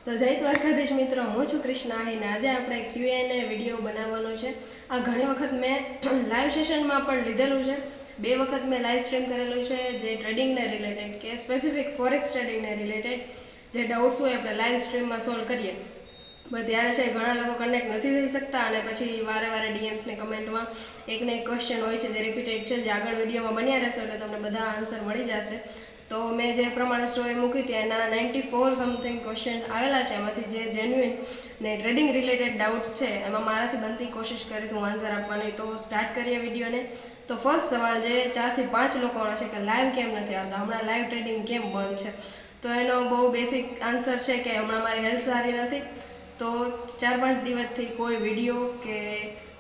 તો જય દ્વારકાધીશ મિત્રો, હું છું કૃષ્ણા આહીને આજે આપણે Q&A વિડીયો બનાવવાનો છે। આ ઘણી વખત મેં લાઈવ સેશનમાં પણ લીધેલું છે, 2 વખત મેં લાઈવ સ્ટ્રીમ કરેલું છે જે ટ્રેડિંગને રિલેટેડ કે સ્પેસિફિક ફોરેક્સ ટ્રેડિંગને રિલેટેડ જે ડાઉટ્સ હોય આપણે લાઈવ સ્ટ્રીમમાં સોલ્વ કરીએ। પણ ત્યારે છે ઘણા લોકો કનેક્ટ નથી થઈ શકતા અને પછી વારે વારે ડીએમ્સની કમેન્ટમાં એકને એક ક્વેશ્ચન હોય છે જે રિપીટેડ છે, જે આગળ વિડીયોમાં બન્યા રહેશે એટલે તમને બધા આન્સર મળી જશે। તો મેં જે પ્રમાણે સ્ટોરી મૂકી હતી એના 94 સમથિંગ ક્વેશ્ચન આવેલા છે, એમાંથી જે જેન્યુઇન ને ટ્રેડિંગ રિલેટેડ ડાઉટ્સ છે એમાં મારાથી બનતી કોશિશ કરીશ હું આન્સર આપવાની। તો સ્ટાર્ટ કરીએ વિડીયોને। તો ફર્સ્ટ સવાલ જે 4 થી 5 લોકોનો છે કે લાઈવ કેમ નથી આવતા, હમણાં લાઈવ ટ્રેડિંગ કેમ બંધ છે? તો એનો બહુ બેસિક આન્સર છે કે હમણાં મારી હેલ્થ સારી નથી, તો 4-5 દિવસથી કોઈ વિડીયો કે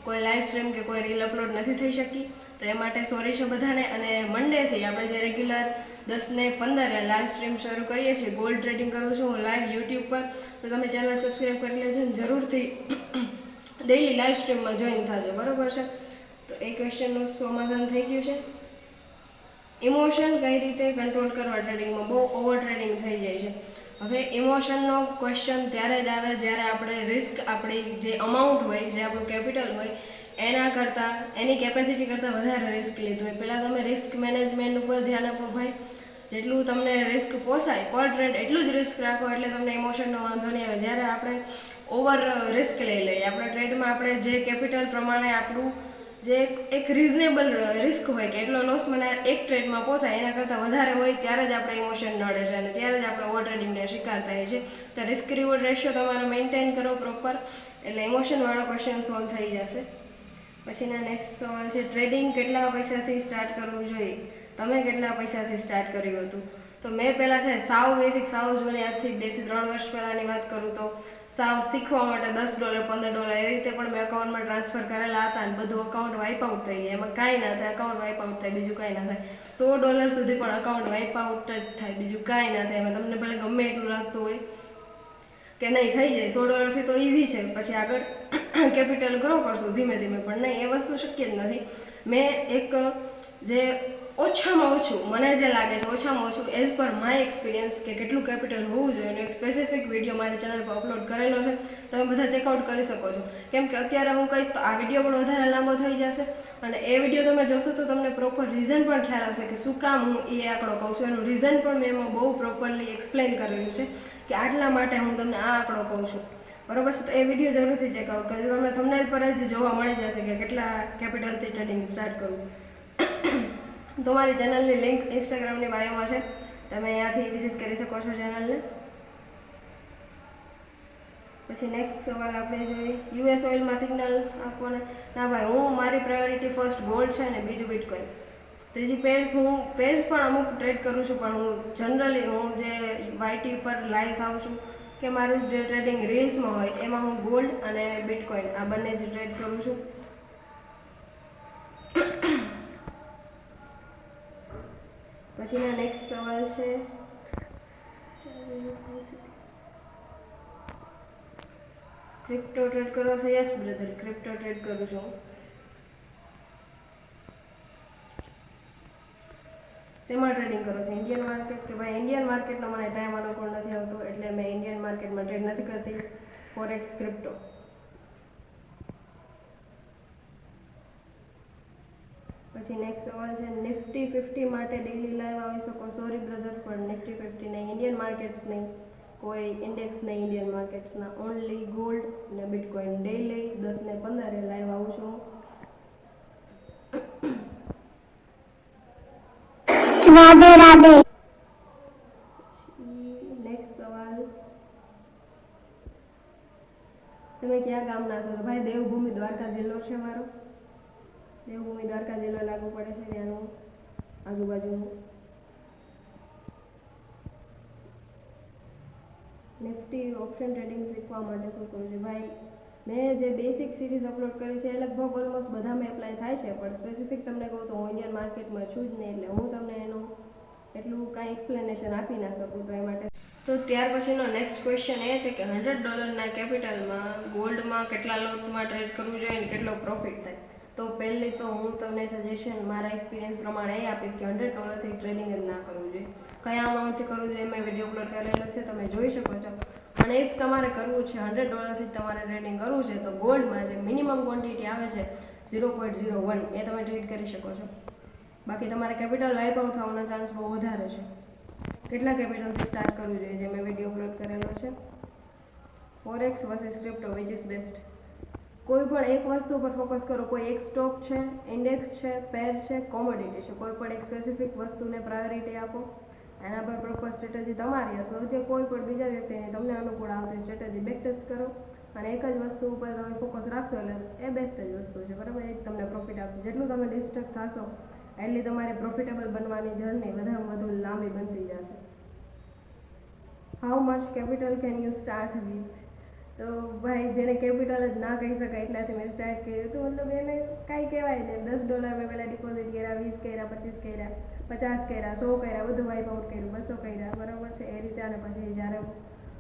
કોઈ લાઈવ સ્ટ્રીમ કે કોઈ રીલ અપલોડ નથી થઈ શકી, તો એ માટે સોરી છે બધાને। અને મંડેથી આપણે જે રેગ્યુલર 10 ને 15 લાઈવ સ્ટ્રીમ શરૂ કરીએ છીએ, ગોલ્ડ ટ્રેડિંગ કરું છું હું લાઈવ યુટ્યુબ પર, તો તમે ચેનલ સબસ્ક્રાઈબ કરી લેજો અને જરૂરથી ડેઈલી લાઈવ સ્ટ્રીમમાં જોઈન થજો, બરાબર છે? તો એ ક્વેશ્ચનનું સમાધાન થઈ ગયું છે। ઇમોશન કઈ રીતે કંટ્રોલ કરવા ટ્રેડિંગમાં? બહુ ઓવર ટ્રેડિંગ થઈ જાય છે। હવે ઇમોશનનો ક્વેશ્ચન ત્યારે જ આવે જ્યારે આપણે રિસ્ક, આપણી જે અમાઉન્ટ હોય, જે આપણું કેપિટલ હોય એના કરતાં, એની કેપેસિટી કરતાં વધારે રિસ્ક લીધું હોય। પહેલાં તમે રિસ્ક મેનેજમેન્ટ ઉપર ધ્યાન આપો ભાઈ, જેટલું તમને રિસ્ક પોસાય પર ટ્રેડ એટલું જ રિસ્ક રાખો એટલે તમને ઇમોશનનો વાંધો નહીં આવે। જ્યારે આપણે ઓવર રિસ્ક લઈ લઈએ આપણા ટ્રેડમાં, આપણે જે કેપિટલ પ્રમાણે આપણું જે એક રિઝનેબલ રિસ્ક હોય કે એટલો લોસ મને એક ટ્રેડમાં પોસાય એના કરતાં વધારે હોય ત્યારે જ આપણે ઇમોશન નડે છે અને ત્યારે જ આપણે ઓવર ટ્રેડિંગને શિકાર થાય છે। તો રિસ્ક રિવોર્ડ રેશિયો તમારે મેન્ટેન કરો પ્રોપર, એટલે ઇમોશનવાળો ક્વેશ્ચન સોલ્વ થઈ જશે। પછીના નેક્સ્ટ સવાલ છે ટ્રેડિંગ કેટલા પૈસાથી સ્ટાર્ટ કરવું જોઈએ? તમે કેટલા પૈસાથી સ્ટાર્ટ કર્યું હતું? તો મેં પહેલાં છે સાવ બેસિક, સાવ જૂની, આજથી 2 થી 3 વર્ષ પહેલાંની વાત કરું તો સાવ શીખવા માટે $10 $15 એ રીતે પણ મેં અકાઉન્ટમાં ટ્રાન્સફર કરેલા હતા અને બધું અકાઉન્ટ વાઇપ આઉટ થઈ જાય, એમાં કાંઈ ના થાય, અકાઉન્ટ વાઇપ આઉટ થાય, બીજું કાંઈ ના થાય। $100 સુધી પણ અકાઉન્ટ વાઇપ આઉટ જ થાય, બીજું કાંઈ ના થાય। એમાં તમને ભલે ગમે એટલું લાગતું હોય કે નહીં થઈ જાય, $100થી તો ઇઝી છે, પછી આગળ કેપિટલ ગ્રો કરશું ધીમે ધીમે, પણ નહીં, એ વસ્તુ શક્ય જ નથી। મેં એક જે ઓછામાં ઓછું મને જે લાગે છે, ઓછામાં ઓછું એઝ પર માય એક્સપિરિયન્સ કે કેટલું કેપિટલ હોવું જોઈએ એનો એક સ્પેસિફિક વિડીયો મારી ચેનલ પર અપલોડ કરેલો છે, તમે બધા ચેકઆઉટ કરી શકો છો। કેમ કે અત્યારે હું કહીશ તો આ વિડીયો પણ વધારે લાંબો થઈ જશે અને એ વિડીયો તમે જોશો તો તમને પ્રોપર રીઝન પણ ખ્યાલ આવશે કે શું કામ હું એ આંકડો કહું છું। એનું રીઝન પણ મેં એમાં બહુ પ્રોપરલી એક્સપ્લેન કરેલું છે કે આટલા માટે હું તમને આ આંકડો કહું છું, બરોબર છે? તો એ વિડીયો જરૂરથી ચેકઆઉટ કરજો, તમને થંબનેલ પર જ જોવા મળી જશે કે કેટલા કેપિટલથી ટ્રેડિંગ સ્ટાર્ટ કરવું। તો મારી ચેનલની લિંક ઇન્સ્ટાગ્રામની બાયોમાં છે, તમે અહીંયાથી વિઝિટ કરી શકો છો ચેનલને। પછી નેક્સ્ટ સવાલ આપણે જોઈએ યુએસ ઓઇલમાં સિગ્નલ આપવાના? ના ભાઈ, હું મારી પ્રાયોરિટી ફર્સ્ટ ગોલ્ડ છે ને બીજું બિટકોઇન, ત્રીજી પેર્સ પણ અમુક ટ્રેડ કરું છું, પણ હું જનરલી હું જે વાયટી ઉપર લાઈવ થાઉં છું કે મારું જે ટ્રેડિંગ રીલ્સમાં હોય એમાં હું ગોલ્ડ અને બિટકોઇન આ બંને જ ટ્રેડ કરું છું। પછીના નેક્સ્ટ સવાલ છે ક્રિપ્ટો ટ્રેડ કરો છો? યસ બ્રધર, ક્રિપ્ટો ટ્રેડ કરું છું। શેમાં ટ્રેડિંગ કરો છો? Indian market? કે ભાઈ ઇન્ડિયન માર્કેટનો મને ટાઈમ અનુકૂળ નથી આવતો એટલે મેં ઇન્ડિયન માર્કેટમાં ટ્રેડ નથી કરતી, ફોરેક્સ ક્રિપ્ટો। પછી નેક્સ્ટ સવાલ છે નિફ્ટી 50 માટે ડેઈલી લાઈવ આવી શકો? સોરી બ્રધર, પણ નિફ્ટી 50 નહીં, ઇન્ડિયન માર્કેટ્સ નહીં, કોઈ ઇન્ડેક્સ નહીં ઇન્ડિયન માર્કેટ્સના, ઓનલી ગોલ્ડ અને બિટકોઇન ડેઈલી 10 ને 15 લાઈવ આવું છું। રાધે રાધે। નેક્સ્ટ સવાલ, તમે ક્યાં ગામના છો? તો ભાઈ દેવભૂમિ દ્વારકા જિલ્લો છે મારો, દેવભૂમિ દ્વારકા જિલ્લો લાગુ પડે છે, ત્યાંનું આજુબાજુનું। નિફ્ટી ઓપ્શન ટ્રેડિંગ શીખવા માટે શું કરું છું? ભાઈ મેં જે બેસિક સિરીઝ અપલોડ કરી છે એ લગભગ ઓલમોસ્ટ બધામાં એપ્લાય થાય છે, પણ સ્પેસિફિક તમને કહું તો હું ઇન્ડિયન માર્કેટમાં છું જ નહીં, એટલે હું તમને એનું એટલું કાંઈ એક્સપ્લેનેશન આપી ના શકું, તો એ માટે। તો ત્યાર પછીનો નેક્સ્ટ ક્વેશ્ચન એ છે કે $100 કેપિટલમાં ગોલ્ડમાં કેટલા લોટમાં ટ્રેડ કરવું જોઈએ અને કેટલો પ્રોફિટ થાય? તો પહેલી તો હું તમને સજેશન મારા એક્સપિરિયન્સ પ્રમાણે એ આપીશ કે $100થી ટ્રેડિંગ જ ના કરવું જોઈએ। કયા અમાઉન્ટથી કરવું જોઈએ મેં વિડીયો અપલોડ કરેલો છે, તમે જોઈ શકો છો। અને અને ઇફ તમારે કરવું છે $100 તમારે ટ્રેડિંગ કરવું છે તો ગોલ્ડમાં જે મિનિમમ ક્વોન્ટિટી આવે છે 0.01 એ તમે ટ્રેડ કરી શકો છો. બાકી તમારે કેપિટલ વાઇપ આઉટ થવાનો ચાન્સ બહુ વધારે છે. કેટલા કેપિટલથી સ્ટાર્ટ કરવું જોઈએ જે મેં વિડીયો અપલોડ કરેલો છે. Forex versus crypto which is best. કોઈ પણ એક વસ્તુ પર ફોકસ કરો. કોઈ એક સ્ટોક છે, ઇન્ડેક્સ છે, પેર છે, કોમોડિટી છે. કોઈ પણ એક સ્પેસિફિક વસ્તુને પ્રાયોરિટી આપો. એના પર પ્રોપર સ્ટ્રેટેજી તમારી અથવા જે કોઈ પણ બીજા વ્યક્તિની તમને અનુકૂળ આવતી સ્ટ્રેટેજી બેક ટેસ્ટ કરો અને એક જ વસ્તુ ઉપર તમે ફોકસ રાખશો એટલે એ બેસ્ટ જ વસ્તુ છે, બરાબર. એ જ તમને પ્રોફિટ આપશે. જેટલું તમે ડિસ્ટ્રેક્ટ થશો એટલી તમારી પ્રોફિટેબલ બનવાની જર્ની વધારેમાં વધુ લાંબી બનતી જશે. How much capital can you start with? તો ભાઈ જેને કેપિટલ જ ના કહી શકાય એટલાથી મેં સ્ટાર્ટ કર્યું હતું. મતલબ એને કાંઈ કહેવાય નહીં. $10 મેં પહેલાં ડિપોઝિટ કર્યા, 20 કર્યા, 25 કર્યા, 50 કર્યા, 100 કર્યા, બધું વાઇપ આઉટ કર્યું, 200 કર્યા, બરાબર છે. એ રીતે. અને પછી જ્યારે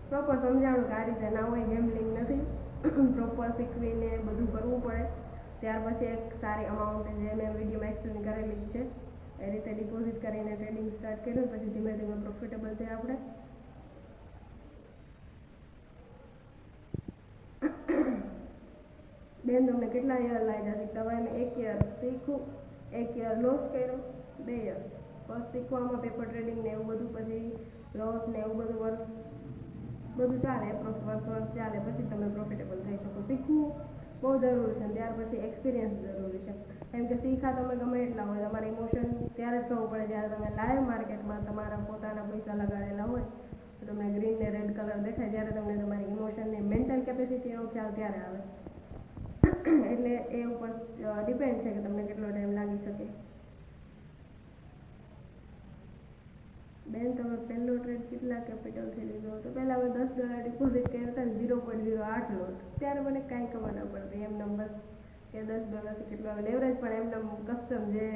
પ્રોપર સમજાણું કે આ રીતે ના હોય, ગેમલિંગ નથી, પ્રોપર શીખવીને બધું કરવું પડે, ત્યાર પછી એક સારી અમાઉન્ટ જે મેં વિડીયોમાં એક્સપ્લેન કરેલી જ છે એ રીતે ડિપોઝિટ કરીને ટ્રેડિંગ સ્ટાર્ટ કર્યું. પછી ધીમે ધીમે પ્રોફિટેબલ થયા આપણે. બેન તમને કેટલા યર લાગ્યા શીખતા? મેં 1 યર શીખું, 1 યર લોસ કર્યો, 2 યર્સ ફર્સ્ટ શીખવામાં પેપર ટ્રેડિંગ ને એવું બધું, પછી લોસ ને એવું બધું વર્ષ બધું ચાલે, એપ્રોક્સ વર્ષ ચાલે, પછી તમે પ્રોફિટેબલ થઈ શકો. શીખવું બહુ જરૂરી છે. ત્યાર પછી એક્સપિરિયન્સ જરૂરી છે. કેમ કે શીખા તમે ગમે એટલા હોય, તમારા ઇમોશન ત્યારે જ થવું પડે જ્યારે તમે લાઈવ માર્કેટમાં તમારા પોતાના પૈસા લગાડેલા હોય તો તમને ગ્રીન ને રેડ કલર દેખાય, જ્યારે તમને તમારી ઇમોશનની મેન્ટલ કેપેસિટીનો ખ્યાલ ત્યારે આવે. એટલે એ ઉપર ડિપેન્ડ છે કે તમને કેટલો ટાઈમ લાગી શકે. બેન તમે પહેલો ટ્રેડ કેટલા કેપિટલથી લીધો? તો પહેલાં મેં $10 ડિપોઝિટ કર્યા હતા ને 0.08 લોટ. ત્યારે મને કાંઈ ખબર ન પડતી. એમને બસ કે $10થી કેટલું આવે લેવરેજ, પણ એમને કસ્ટમ જે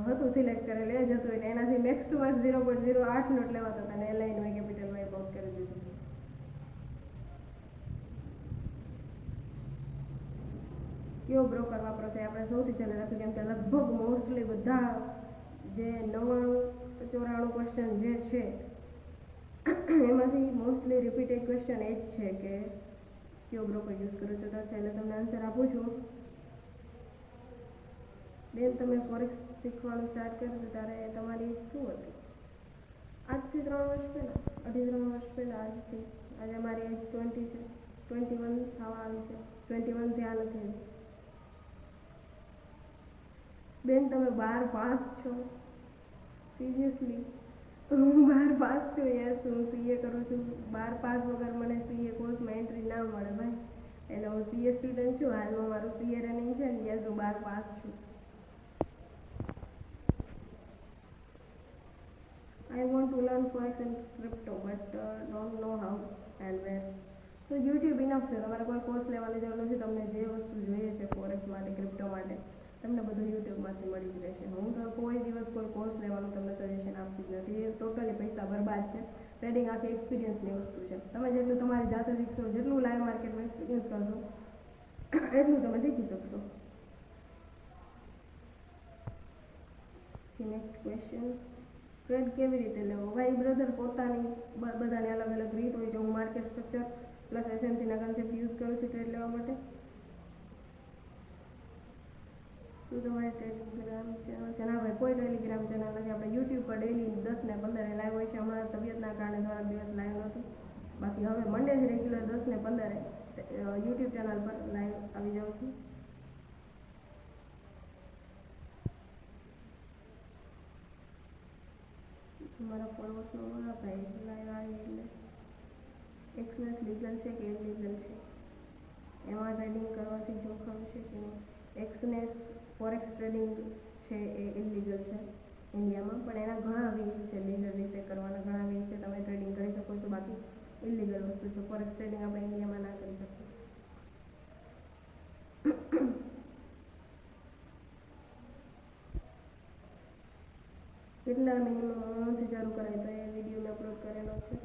હતું સિલેક્ટ કરેલું એ જ હતું. એટલે એનાથી મેક્સ ટુ મેક્સ 0.08 લોટ લેવાતો હતા અને એ લઈને મેં કેપિટલ વાઇપ આઉટ કરી દીધું. કયો બ્રોકર વાપરો છો? આપણે સૌથી છેલ્લે રાખ્યું, કેમ કે લગભગ મોસ્ટલી બધા જે 94 ક્વેશ્ચન જે છે એમાંથી મોસ્ટલી રિપીટેડ ક્વેશ્ચન એ જ છે કે કયો બ્રોકર યુઝ કરો છો. તો છેલ્લે તમને આન્સર આપું છું. બેન તમે ફોરેક્સ શીખવાનું સ્ટાર્ટ કર્યું હતું ત્યારે તમારી એજ શું હતી? આજથી 3 વર્ષ પહેલાં, 2.5-3 વર્ષ પહેલાં. આજથી આજે મારી એજ 20 છે, 21 થવા આવી છે. 21 થયા નથી. બેન તમે 12 પાસ છો? સિરિયસલી? હું 12 પાસ છું. યસ, હું CA કરું છું. 12 પાસ વગર મને CA કોર્સમાં એન્ટ્રી ના મળે ભાઈ. એટલે હું CA સ્ટુડન્ટ છું. હાલમાં મારું CA રનિંગ છે ને. યસ, હું 12 પાસ છું. I want to learn forex and crypto but don't know how and where. તો YouTube ઇનફ છે. તમારે કોઈ કોર્સ લેવાની જરૂર નથી. તમને જે વસ્તુ જોઈએ છે ફોરેક્સ માટે, ક્રિપ્ટો માટે, તમને બધું યુટ્યુબમાંથી મળી જ રહેશે. હું તો કોઈ દિવસ કોઈ કોર્સ લેવાનું તમને સજેશન આપતી જ નથી. એ ટોટલી પૈસા બરબાદ છે. ટ્રેડિંગ આખી એક્સપિરિયન્સની વસ્તુ છે. તમે જેટલું તમારી જાતે શીખશો, જેટલું લાઈવ માર્કેટમાં એક્સપિરિયન્સ કરશો એટલું તમે શીખી શકશો. નેક્સ્ટ ક્વેશ્ચન, ટ્રેડ કેવી રીતે લેવો? ભાઈ બ્રધર, પોતાની બધાની અલગ અલગ રીત હોય છે. હું માર્કેટ સ્ટ્રક્ચર પ્લસ એસએમસીના કન્સેપ્ટ યુઝ કરું છું ટ્રેડ લેવા માટે. શું તમારી ટેલિગ્રામ ચેનલ છે? ના ભાઈ, કોઈ ટેલિગ્રામ ચેનલ નથી. આપણે યુટ્યુબ પર ડેલી 10 ને 15 લાઈવ હોય છે. હમણાં તબિયતના કારણે થોડાક દિવસ લાઈવ નહોતું. બાકી હવે મંડેથી રેગ્યુલર 10 ને 15 યુટ્યુબ ચેનલ પર લાઈવ આવી જાઉં છું. તમારા ફોલોઅર્સમાં ઘણા ભાઈ લાઈવ આવી એટલે એક્સનેસ લીગલ છે કે ઇલીગલ છે? એમાં ટ્રેડિંગ કરવાથી જોખમ છે કે નહીં? એક્સનેસ ફોરેક્સ ટ્રેડિંગ છે એ ઇલીગલ છે ઇન્ડિયામાં, પણ એના ઘણા વીસ છે. લીગલ રીતે કરવાના ઘણા વીસ છે. તમે ટ્રેડિંગ કરી શકો છો. બાકી ઇલીગલ વસ્તુ છે. ફોરેક્સ ટ્રેડિંગ આપણે ઇન્ડિયામાં ના કરી શકીએ. કેટલા મિનિમમ અમાઉન્ટથી ચાલુ કરાય? તો એ વિડીયો મેં અપલોડ કરેલો છે.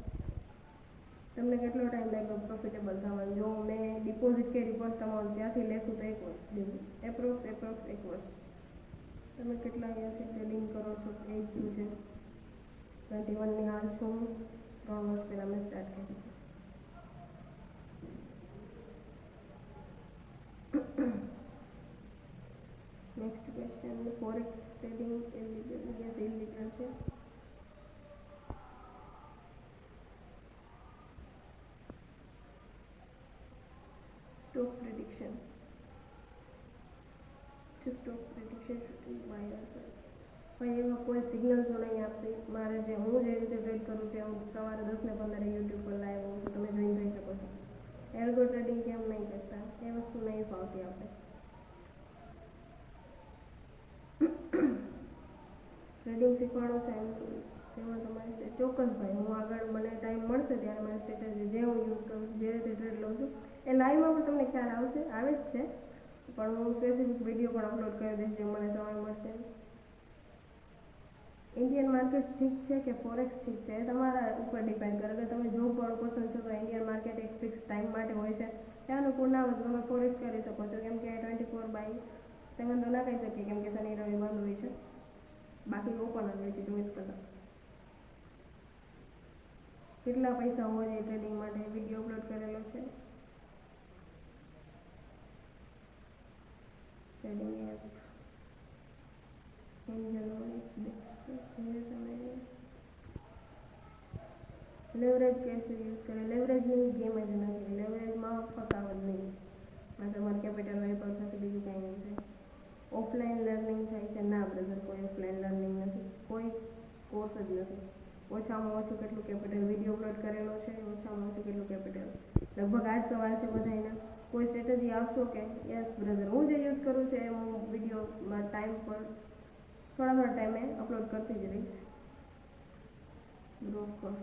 તમને કેટલો ટાઈમ લાગ્યો પ્રોફિટેબલ થવાનું? જો મેં ડિપોઝિટ કરી ફર્સ્ટ અમાઉન્ટ ત્યાંથી લેખું તો 1 વર્ષ જેવું, એપ્રોક્સ 1 વર્ષ. તમે કેટલા યરથી ટ્રેડિંગ કરો છો? એજ શું છે? 21ની હાલ છું. 3 વર્ષ પહેલાં મેં સ્ટાર્ટ કરી. Forex trading illegal? Yes, illegal છે. Stock prediction, stock prediction virus ભાઈ એમાં કોઈ સિગ્નલ્સો નહીં આપતી. મારે જે હું જે રીતે ટ્રેડ કરું છું હું સવારે 10 ને 15 યુટ્યુબ પર લાઈવ હોઉં છું, તમે જોઈન થઈ શકો છો. એલ્ગો ટ્રેડિંગ કેમ નહીં કરતા એ વસ્તુ નહીં ફાવતી આપણે. ટ્રેડિંગ શીખવાડો છે એમ તેમાં તમારે ચોક્કસ ભાઈ હું આગળ મને ટાઈમ મળશે ત્યારે મારી સ્ટ્રેટેજી જે હું યુઝ કરું છું, જે રીતે ટ્રેડ લઉં છું એ લાઈવમાં પણ તમને ખ્યાલ આવે જ છે, પણ હું સ્પેસિફિક વિડીયો પણ અપલોડ કરી દઈશ જે મને સમય મળશે. ઇન્ડિયન માર્કેટ ઠીક છે કે ફોરેક્સ ઠીક છે એ તમારા ઉપર ડિપેન્ડ કરે. અગર તમે જોબ વાળો પર્સન છો તો ઇન્ડિયન માર્કેટ એક ફિક્સ ટાઈમ માટે હોય છે, તે અનુકૂળ ના હોય તો તમે ફોરેક્સ કરી શકો છો, કેમ કે 24/7 તો ના કહી શકીએ કેમ કે શનિ રવિ બંધ હોય છે, બાકી ઓપન જ હોય છે 24 કલાક. કેટલા પૈસા હોવા જોઈએ ટ્રેડિંગ માટે વિડીયો અપલોડ કરેલો છે. ટ્રેડિંગ એપ એન્જલ તમે લેવરેજ કેસે યુઝ કરે? લેવરેજની ગેમ જ નથી, લેવરેજમાં ફસાવ જ નહીં. આ તમારે કેપિટલ હોય પણ થશે, બીજું કાંઈ નહીં થાય. ઓફલાઈન લર્નિંગ થાય છે? ના બ્રધર, કોઈ ઓફલાઈન લર્નિંગ નથી, કોઈ કોર્સ જ નથી. ઓછામાં ઓછું કેટલું કેપિટલ વિડીયો અપલોડ કરેલો છે, ઓછામાં ઓછું કેટલું કેપિટલ. લગભગ આ જ સવાલ છે બધાના, કોઈ સ્ટ્રેટેજી આપશો કે? યસ બ્રધર, હું જે યુઝ કરું છું એ હું વિડીયોમાં ટાઈમ પર થોડા ટાઈમે અપલોડ કરતી જ રહીશ. બ્રોકર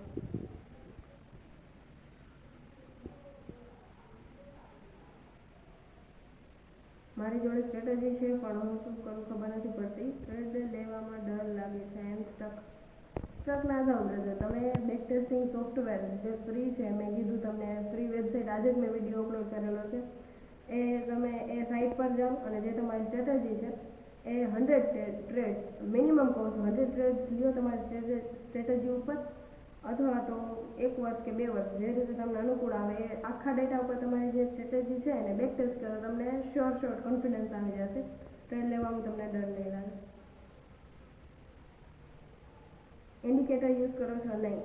મારી જોડે સ્ટ્રેટેજી છે પણ હું શું કરું ખબર નથી પડતી. ટ્રેડ લેવામાં ડર લાગે છે. એમ સ્ટક ના થાવ બ્રધર. તમે બેક ટેસ્ટિંગ સોફ્ટવેર જે ફ્રી છે, મેં કીધું તમને ફ્રી વેબસાઇટ આજે જ મેં વિડીયો અપલોડ કરેલો છે, એ તમે એ સાઇટ પર જાઓ અને જે તમારી સ્ટ્રેટેજી છે એ 100 ટ્રેડ્સ મિનિમમ કહું છું, 100 ટ્રેડ્સ લ્યો તમારી સ્ટ્રેટેજી ઉપર, અથવા તો 1 વર્ષ કે 2 વર્ષ જે રીતે તમને અનુકૂળ આવે એ આખા ડેટા ઉપર તમારી જે સ્ટ્રેટેજી છે એને બેક ટેસ્ટ કરો, તમને શ્યોર કોન્ફિડન્સ આવી જશે. ટ્રેડ લેવામાં તમને ડર નહીં લાગે. ઇન્ડિકેટર યુઝ કરો છો? નહીં,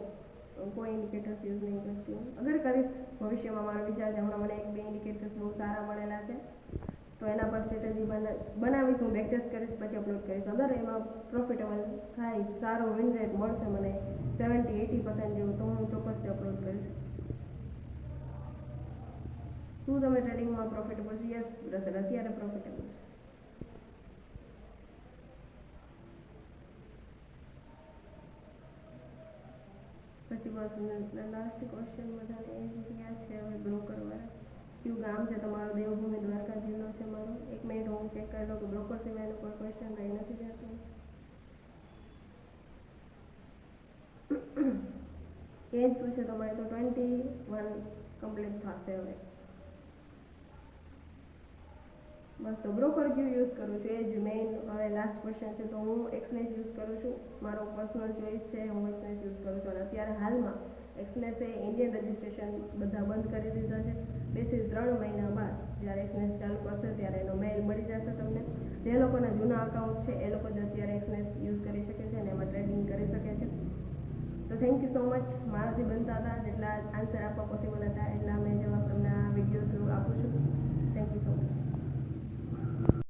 કોઈ ઇન્ડિકેટર્સ યુઝ નહીં કરતી હું. અગર કરીશ ભવિષ્યમાં મારો વિચાર છે, હમણાં મને 1-2 ઇન્ડિકેટર્સ બહુ સારા મળેલા છે તો એના પર સ્ટ્રેટેજી બનાવીશ, હું બેક ટેસ્ટ કરીશ પછી અપલોડ કરીશ. અગર એમાં પ્રોફિટેબલ થાય, સારો વિન રેટ મળશે મને 70-80% જેવું, તો હું ચોક્કસથી અપલોડ કરીશ. શું તમે ટ્રેડિંગમાં પ્રોફિટેબલ છો? યસ બ્રધર, અત્યારે પ્રોફિટેબલ. પછી બસ લાસ્ટ ક્વેશ્ચન બધાને એ જ રહ્યા છે. હવે બ્રોકર વાળા કયું ગામ છે તમારું? દેવભૂમિ દ્વારકા જિલ્લો છે મારો. 1 મિનિટ હું ચેક કરી લઉં કે બ્રોકર સિવાયનો કોઈ ક્વેશ્ચન રહી નથી જતો. એજ શું છે તમારે? તો 21 કમ્પ્લીટ થશે હવે. બસ તો બ્રોકર ક્યુ યુઝ કરું છું એ જ મેઇન હવે લાસ્ટ ક્વેશ્ચન છે. તો હું એક્સનેસ યુઝ કરું છું, મારો પર્સનલ ચોઈસ છે, હું એક્સનેસ યુઝ કરું છું. અને અત્યારે હાલમાં એક્સનેસે ઇન્ડિયન રજિસ્ટ્રેશન બધા બંધ કરી દીધા છે. 2 થી 3 મહિના બાદ જ્યારે એક્સનેસ ચાલુ કરશે ત્યારે એનો મેઇલ મળી જશે તમને. જે લોકોના જૂના અકાઉન્ટ છે એ લોકો જ અત્યારે એક્સનેસ યુઝ કરી શકે છે અને એમાં ટ્રેડિંગ કરી શકે છે. તો થેન્ક યુ સો મચ. મારાથી બનતા હતા જેટલા આન્સર આપવા